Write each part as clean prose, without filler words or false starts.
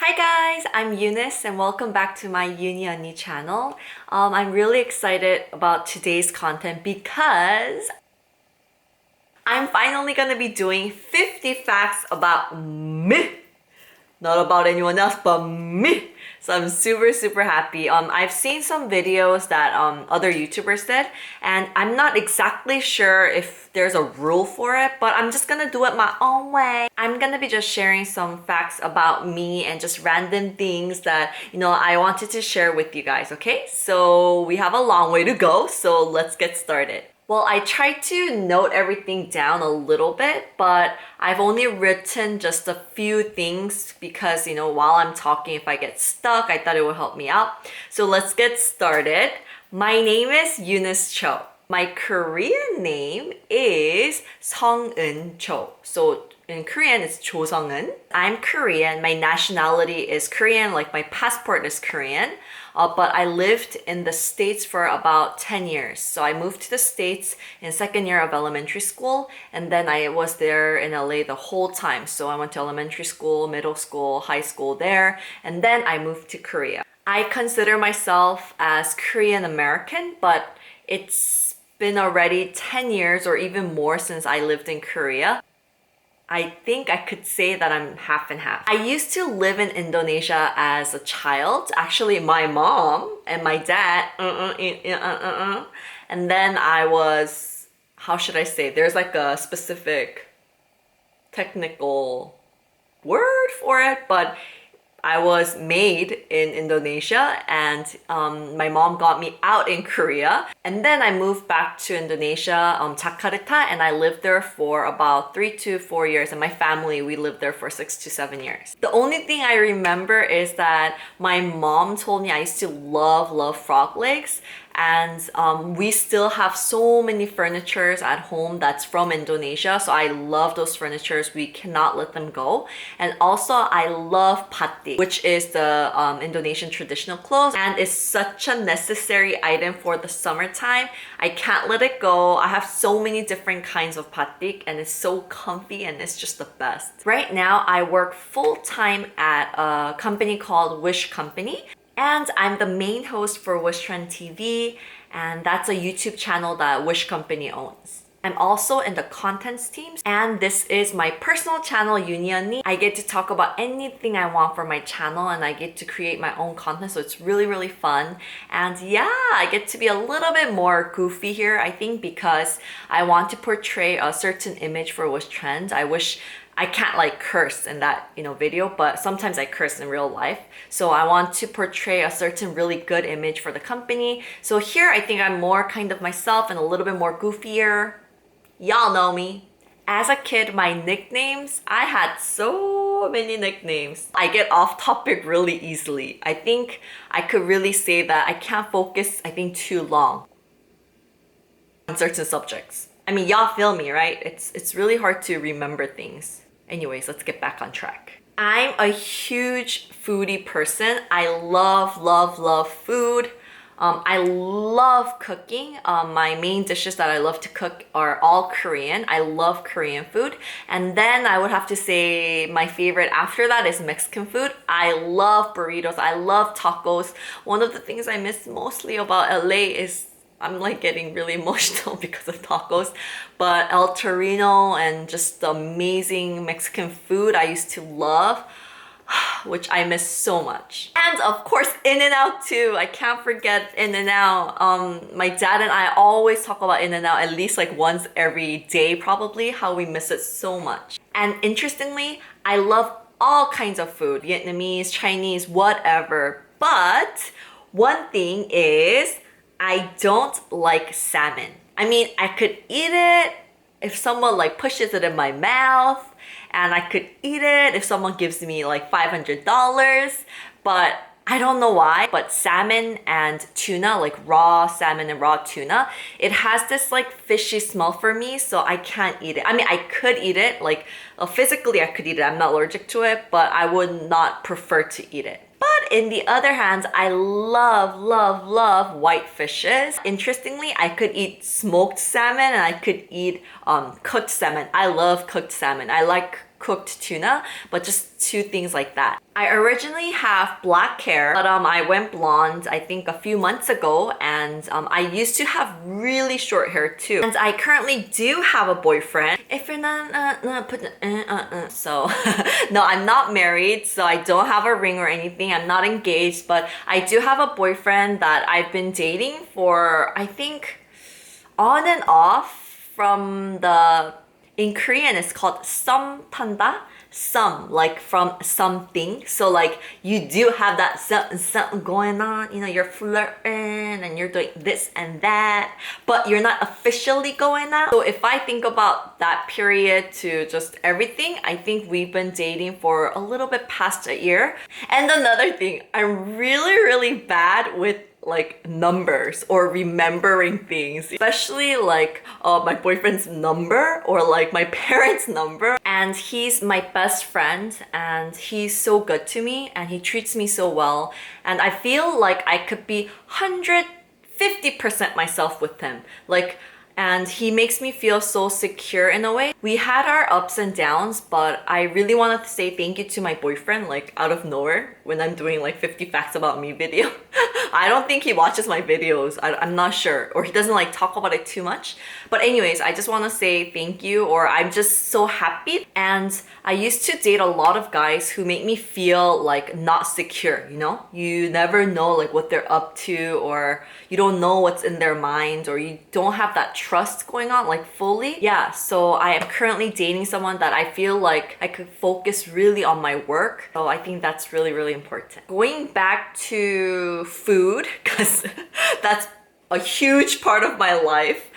Hi guys, I'm Eunice and welcome back to my EuniUnni channel. I'm really excited about today's content because I'm finally gonna be doing 50 facts about me. Not about anyone else but me. So I'm super happy. I've seen some videos that other YouTubers did, and I'm not exactly sure if there's a rule for it, but I'm just gonna do it my own way. I'm gonna be just sharing some facts about me and just random things that I wanted to share with you guys, okay? So we have a long way to go, so let's get started. Well, I tried to note everything down a little bit, but I've only written just a few things because, while I'm talking, if I get stuck, I thought it would help me out. So let's get started. My name is Eunice Cho. My Korean name is Seung-eun Cho. So in Korean, it's Cho Seung-eun. I'm Korean. My nationality is Korean, like my passport is Korean. But I lived in the States for about 10 years. So I moved to the States in second year of elementary school, and then I was there in LA the whole time. So I went to elementary school, middle school, high school there, and then I moved to Korea. I consider myself as Korean American, but it's been already 10 years or even more since I lived in Korea. I think I could say that I'm half and half. I used to live in Indonesia as a child. Actually, my mom and my dad, and then I was, how should I say? There's like a specific technical word for it, but I was made in Indonesia, and my mom got me out in Korea. And then I moved back to Indonesia, Jakarta, and I lived there for about 3 to 4 years. And my family, we lived there for 6 to 7 years. The only thing I remember is that my mom told me I used to love frog legs. And we still have so many furnitures at home that's from Indonesia. So I love those furnitures. We cannot let them go. And also I love batik, which is the Indonesian traditional clothes. And it's such a necessary item for the summertime. I can't let it go. I have so many different kinds of batik and it's so comfy and it's just the best. Right now I work full-time at a company called Wish Company. And I'm the main host for WISHTREND TV, and that's a YouTube channel that Wish Company owns. I'm also in the contents teams, and this is my personal channel, EuniUnni. I get to talk about anything I want for my channel, and I get to create my own content, so it's really fun. And yeah, I get to be a little bit more goofy here, I think, because I want to portray a certain image for WISHTREND. I can't like curse in that video, but sometimes I curse in real life. So I want to portray a certain really good image for the company. So here I think I'm more kind of myself and a little bit more goofier. Y'all know me. As a kid, my nicknames, I had so many nicknames. I get off topic really easily. I think I could really say that I can't focus, I think, too long on certain subjects. I mean, y'all feel me, right? It's really hard to remember things. Anyways, let's get back on track. I'm a huge foodie person. I love food. I love cooking. My main dishes that I love to cook are all Korean. I love Korean food. And then I would have to say my favorite after that is Mexican food. I love burritos. I love tacos. One of the things I miss mostly about LA is I'm like getting really emotional because of tacos, but El Torino and just the amazing Mexican food I used to love, which I miss so much. And of course, In-N-Out too. I can't forget In-N-Out. My dad and I always talk about In-N-Out at least like once every day probably, how we miss it so much. And interestingly, I love all kinds of food, Vietnamese, Chinese, whatever. But one thing is, I don't like salmon. I mean, I could eat it if someone like pushes it in my mouth, and I could eat it if someone gives me like $500, but I don't know why, but salmon and tuna, like raw salmon and raw tuna, it has this like fishy smell for me, so I can't eat it. I mean, I could eat it, like physically I could eat it, I'm not allergic to it, but I would not prefer to eat it. But in the other hand, I love white fishes. Interestingly, I could eat smoked salmon and I could eat cooked salmon. I love cooked salmon. I like cooked tuna, but just two things like that. I originally have black hair, but I went blonde I think a few months ago, and I used to have really short hair too. And I currently do have a boyfriend. If you're not so no, I'm not married, so I don't have a ring or anything. I'm not engaged, but I do have a boyfriend that I've been dating for I think on and off from the, in Korean it's called 썸 탄다. Some, like from something. So like you do have that something going on, you know, you're flirting and you're doing this and that, but you're not officially going out. So if I think about that period to just everything, I think we've been dating for a little bit past a year. And another thing, I'm really bad with like numbers or remembering things, especially like my boyfriend's number or like my parents' number. And he's my best friend and he's so good to me and he treats me so well, and I feel like I could be 150% myself with him, like, and he makes me feel so secure in a way. We had our ups and downs, but I really wanted to say thank you to my boyfriend, like out of nowhere, when I'm doing like 50 facts about me video. I don't think he watches my videos. I'm not sure, or he doesn't like talk about it too much. But anyways, I just want to say thank you, or I'm just so happy. And I used to date a lot of guys who make me feel like not secure, you know? You never know like what they're up to, or you don't know what's in their mind, or you don't have that trust going on like fully. Yeah, so I am currently dating someone that I feel like I could focus really on my work. So I think that's really important. Going back to food, because that's a huge part of my life.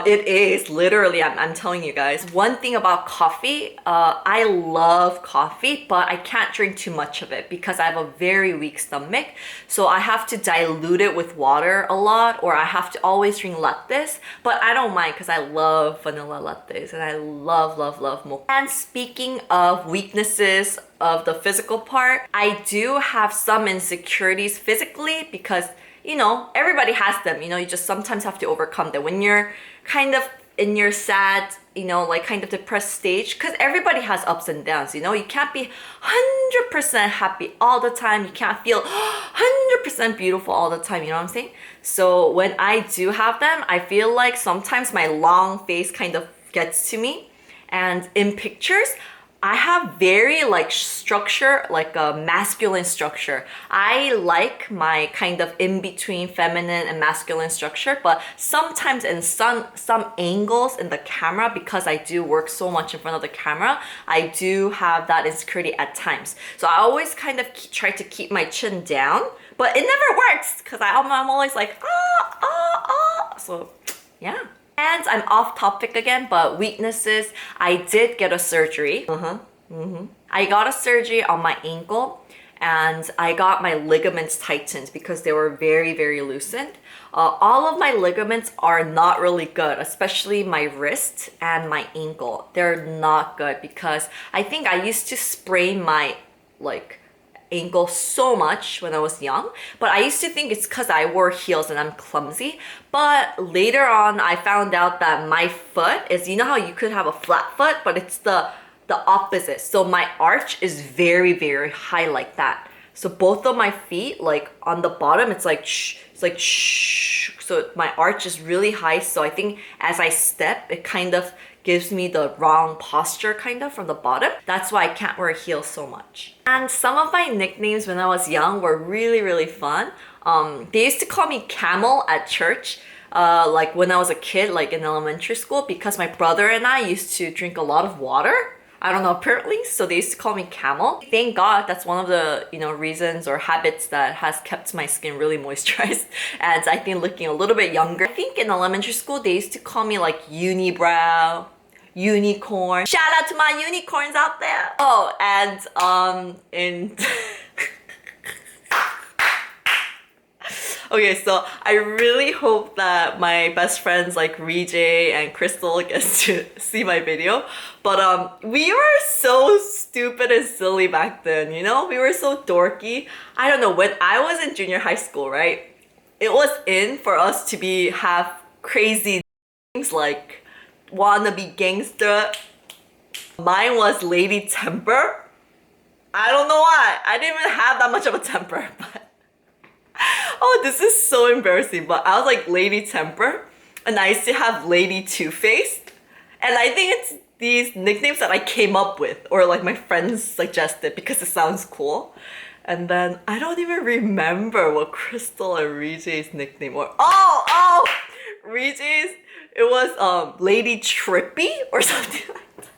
It is literally, I'm telling you guys. One thing about coffee, I love coffee, but I can't drink too much of it because I have a very weak stomach. So I have to dilute it with water a lot, or I have to always drink lattes. But I don't mind because I love vanilla lattes and I love mocha. And speaking of weaknesses of the physical part, I do have some insecurities physically because, you know, everybody has them, you know, you just sometimes have to overcome them. When you're kind of in your sad, you know, like kind of depressed stage, because everybody has ups and downs, you know, you can't be 100% happy all the time. You can't feel 100% beautiful all the time, you know what I'm saying? So when I do have them, I feel like sometimes my long face kind of gets to me. And in pictures, I have very like structure, like a masculine structure. I like my kind of in-between feminine and masculine structure, but sometimes in some angles in the camera, because I do work so much in front of the camera, I do have that insecurity at times. So I always kind of try to keep my chin down, but it never works because I'm always like, So yeah. And I'm off topic again, but weaknesses, I did get a surgery. I got a surgery on my ankle, and I got my ligaments tightened because they were very loosened. All of my ligaments are not really good, especially my wrist and my ankle. They're not good because I think I used to sprain my like ankle so much when I was young, but I used to think it's because I wore heels and I'm clumsy. But later on, I found out that my foot is, you know how you could have a flat foot, but it's the opposite. So my arch is very high like that. So both of my feet, like on the bottom, it's like shh. So my arch is really high. So I think as I step, it kind of gives me the wrong posture kind of from the bottom. That's why I can't wear heels so much. And some of my nicknames when I was young were really fun. They used to call me Camel at church. Like when I was a kid, like in elementary school, because my brother and I used to drink a lot of water. I don't know, apparently, so they used to call me Camel. Thank God, that's one of the, you know, reasons or habits that has kept my skin really moisturized, and I think looking a little bit younger. I think in elementary school, they used to call me like unibrow, unicorn. Shout out to my unicorns out there. Oh, and in okay, so I really hope that my best friends like Rijay and Crystal gets to see my video. But we were so stupid and silly back then, you know? We were so dorky. I don't know, when I was in junior high school, right? It was in for us to have crazy things like wanna be gangster. Mine was Lady Temper. I don't know why. I didn't even have that much of a temper, but oh, this is so embarrassing. But I was like Lady Temper, and I used to have Lady Two-Face, and I think it's these nicknames that I came up with, or like my friends suggested because it sounds cool. And then I don't even remember what Crystal and Riji's nickname were. Oh, Riji's. It was Lady Trippy or something like that.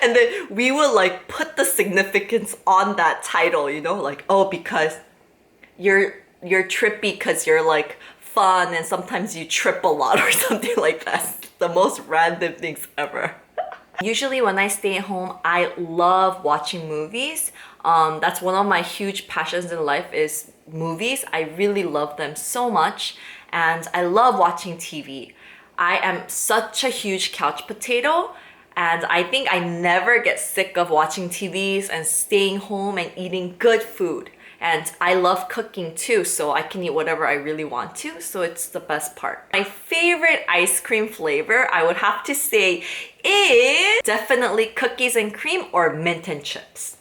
And then we would like put the significance on that title, you know, like, oh, because you're trippy because you're like fun and sometimes you trip a lot or something like that. The most random things ever. Usually when I stay at home, I love watching movies. That's one of my huge passions in life is movies. I really love them so much, and I love watching TV. I am such a huge couch potato, and I think I never get sick of watching TVs and staying home and eating good food. And I love cooking too, so I can eat whatever I really want to, so it's the best part. My favorite ice cream flavor, I would have to say, is definitely cookies and cream or mint and chips.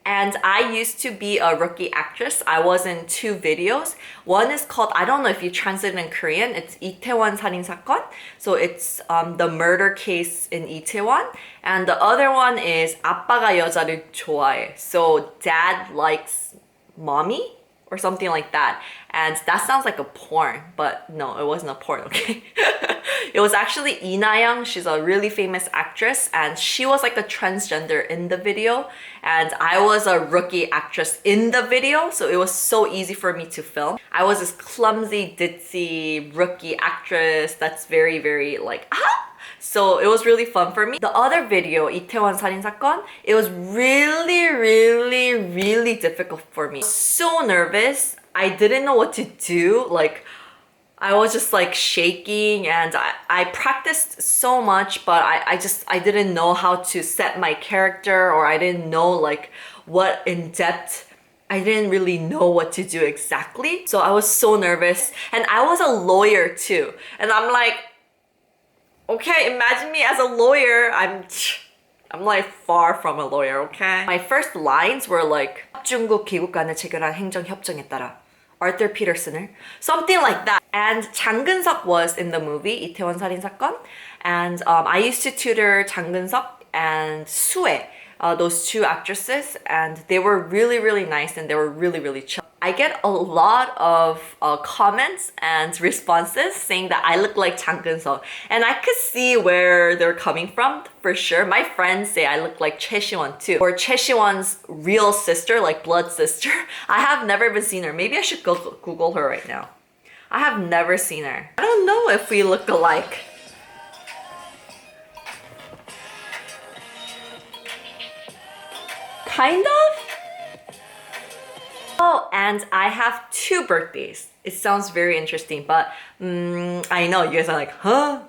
And I used to be a rookie actress. I was in 2 videos. One is called, I don't know if you translate it in Korean, it's 이태원 살인 사건. So it's the murder case in Itaewon. And the other one is 아빠가 여자를 좋아해. So dad likes mommy or something like that. And that sounds like a porn, but no, it wasn't a porn, okay? It was actually EuniUnni. She's a really famous actress, and she was like a transgender in the video, and I was a rookie actress in the video, so it was so easy for me to film. I was this clumsy, ditzy rookie actress that's very, very like, ah! So it was really fun for me. The other video, 이태원 살인 사건, it was really, really, really difficult for me. So nervous. I didn't know what to do. Like, I was just like shaking, and I practiced so much, but I didn't know how to set my character, or I didn't know like what in depth. I didn't really know what to do exactly. So I was so nervous, and I was a lawyer too. And I'm like, okay, imagine me as a lawyer. I'm like far from a lawyer, okay? My first lines were like 중국 기국 간에 체결한 행정협정에 따라 Arthur Peterson을, something like that. And 장근석 was in the movie 이태원 살인 사건, and I used to tutor 장근석 and 수혜, those 2 actresses, and they were really, really nice, and they were really, really chill. I get a lot of comments and responses saying that I look like 장근석, and I could see where they're coming from for sure. My friends say I look like Choi Siwon too, or Choi Siwon's real sister, like blood sister. I have never even seen her. Maybe I should go Google her right now. I have never seen her. I don't know if we look alike. Kind of? Oh, and I have 2 birthdays. It sounds very interesting, but I know you guys are like, huh?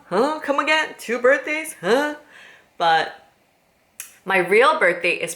Come again? 2 birthdays? Huh? But my real birthday is